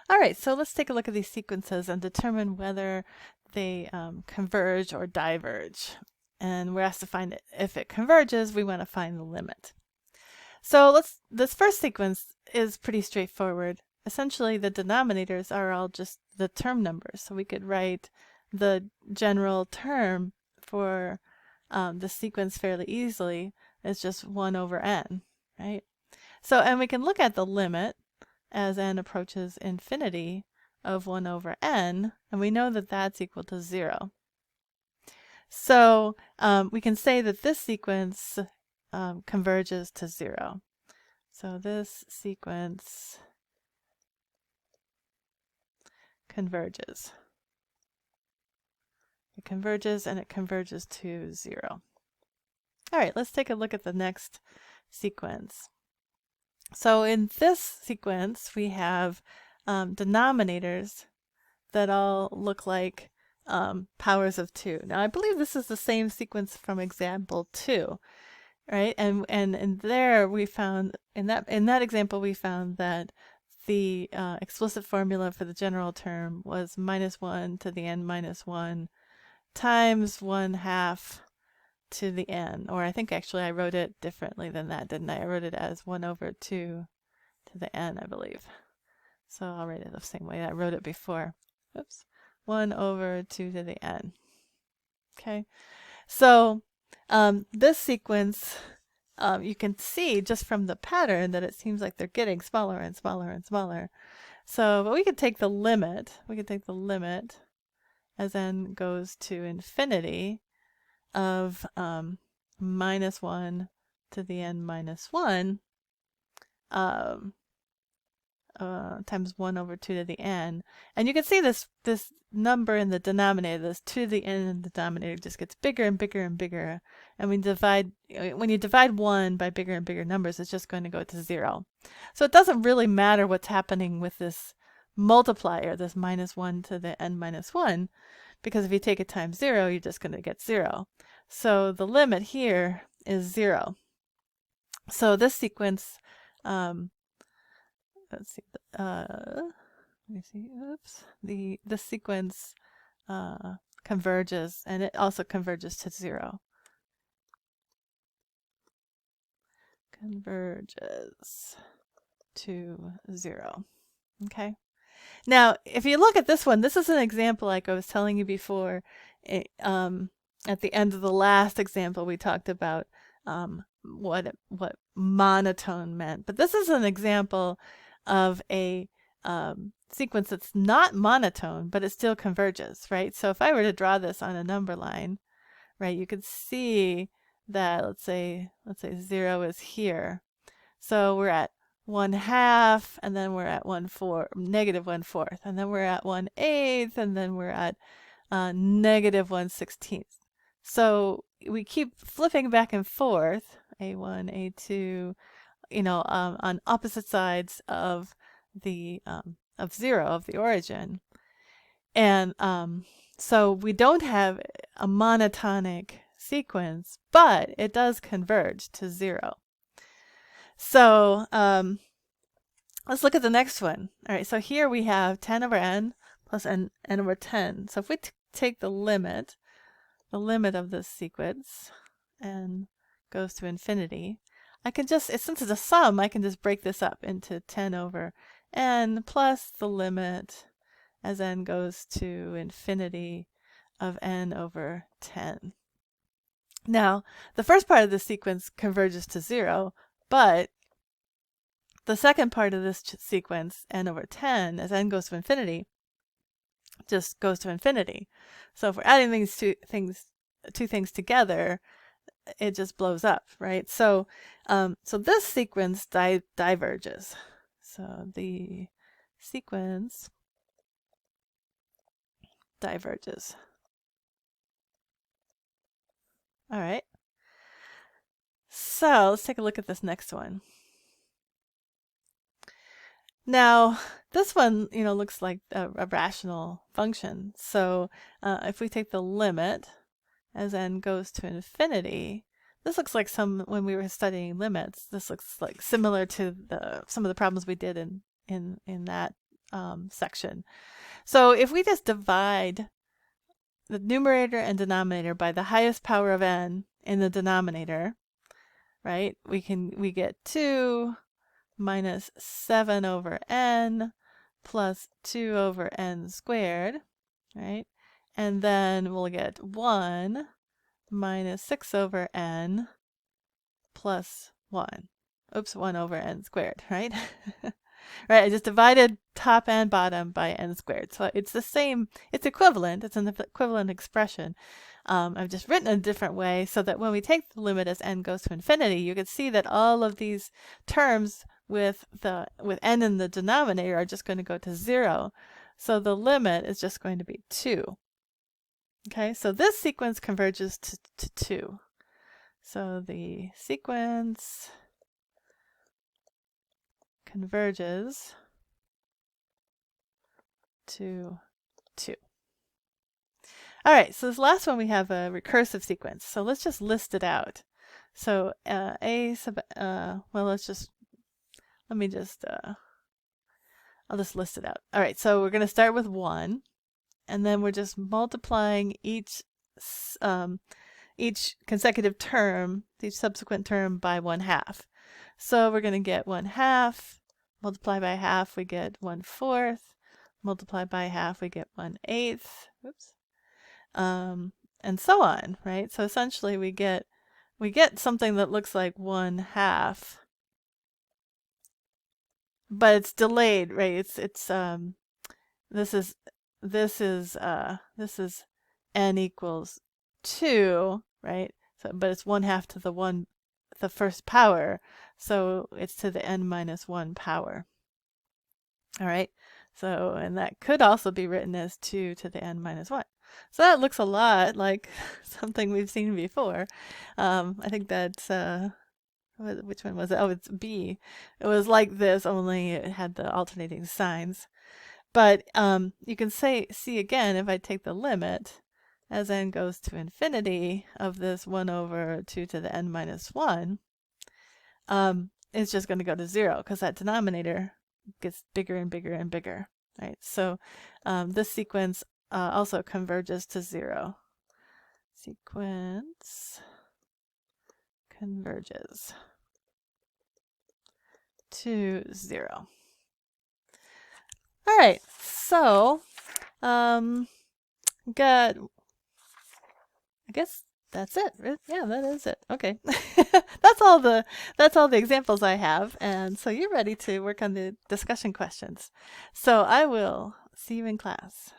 All right, so let's take a look at these sequences and determine whether they converge or diverge. And we're asked to find it. If it converges, we want to find the limit. So this first sequence is pretty straightforward. Essentially, the denominators are all just the term numbers. So we could write the general term for the sequence fairly easily as just 1 over n, right? So, and we can look at the limit as n approaches infinity of 1 over n, and we know that that's equal to 0. So we can say that this sequence converges to 0. So this sequence converges. It converges and it converges to 0. All right, let's take a look at the next sequence. So in this sequence, we have denominators that all look like powers of 2. Now, I believe this is the same sequence from example 2, right? And in there we found, in that example, we found that the explicit formula for the general term was -1 to the n minus 1 times 1/2 to the n. Or I think actually I wrote it differently than that, didn't I? I wrote it as 1 over 2 to the n, I believe. So I'll write it the same way I wrote it before. Oops. 1 over 2 to the n. Okay. So this sequence, you can see just from the pattern that it seems like they're getting smaller and smaller and smaller. So, but we could take the limit. We could take the limit as n goes to infinity of -1 to the n minus 1 times 1 over 2 to the n. And you can see this number in the denominator, this 2 to the n in the denominator, just gets bigger and bigger and bigger. And when you divide 1 by bigger and bigger numbers, it's just going to go to 0. So it doesn't really matter what's happening with this multiplier, this -1 to the n minus 1, because if you take it times 0, you're just going to get 0. So the limit here is 0. So this sequence, let's see, let me see, oops, the sequence converges, and it also converges to 0. Converges to 0. Okay. Now, if you look at this one, this is an example like I was telling you before. At the end of the last example, we talked about what monotone meant. But this is an example of a sequence that's not monotone, but it still converges, right? So if I were to draw this on a number line, right, you could see that let's say 0 is here. So we're at 1/2, and then we're at -1/4, and then we're at 1/8, and then we're at -1/16. So we keep flipping back and forth, A1, A2, on opposite sides of the of 0, of the origin. And so we don't have a monotonic sequence, but it does converge to 0. So let's look at the next one. All right, so here we have 10 over n plus n over 10. So if we take the limit of this sequence, n goes to infinity, I can just, since it's a sum, I can just break this up into 10 over n plus the limit as n goes to infinity of n over 10. Now, the first part of the sequence converges to 0, but the second part of this sequence, n over 10, as n goes to infinity, just goes to infinity. So if we're adding these two things together, it just blows up, right? So so this sequence diverges. So the sequence diverges. All right. So let's take a look at this next one. Now, this one, looks like a rational function. So if we take the limit as n goes to infinity, this looks like when we were studying limits, this looks like similar to some of the problems we did in that section. So if we just divide the numerator and denominator by the highest power of n in the denominator, right, we get 2 minus 7 over n plus 2 over n squared, right? And then we'll get 1 minus 6 over n plus 1. Oops, 1 over n squared, right? Right, I just divided top and bottom by n squared. So it's the same, it's equivalent, it's an equivalent expression. I've just written a different way so that when we take the limit as n goes to infinity, you can see that all of these terms with n in the denominator are just going to go to 0. So the limit is just going to be 2. Okay, so this sequence converges to 2. So the sequence converges to 2. All right, so this last one we have a recursive sequence. So let's just list it out. So I'll just list it out. All right, so we're going to start with 1, and then we're just multiplying each consecutive term, each subsequent term by 1/2. So we're going to get 1/2, multiply by half, we get 1/4, multiply by half, we get 1/8, oops, and so on, right? So essentially we get something that looks like 1/2, but it's delayed, right? This is n equals 2, right? So, but it's 1/2 to the first power, so it's to the n minus 1 power. All right, so, and that could also be written as 2 to the n minus 1. So that looks a lot like something we've seen before. I think that's, which one was it? Oh, it's B. It was like this, only it had the alternating signs. But you can see again, if I take the limit as n goes to infinity of this 1 over 2 to the n minus 1, it's just going to go to 0 because that denominator gets bigger and bigger and bigger, right? So this sequence also converges to 0. Sequence converges to 0. All right, so got, I guess that's it. Yeah, that is it. Okay. That's all the examples I have, and so you're ready to work on the discussion questions. So I will see you in class.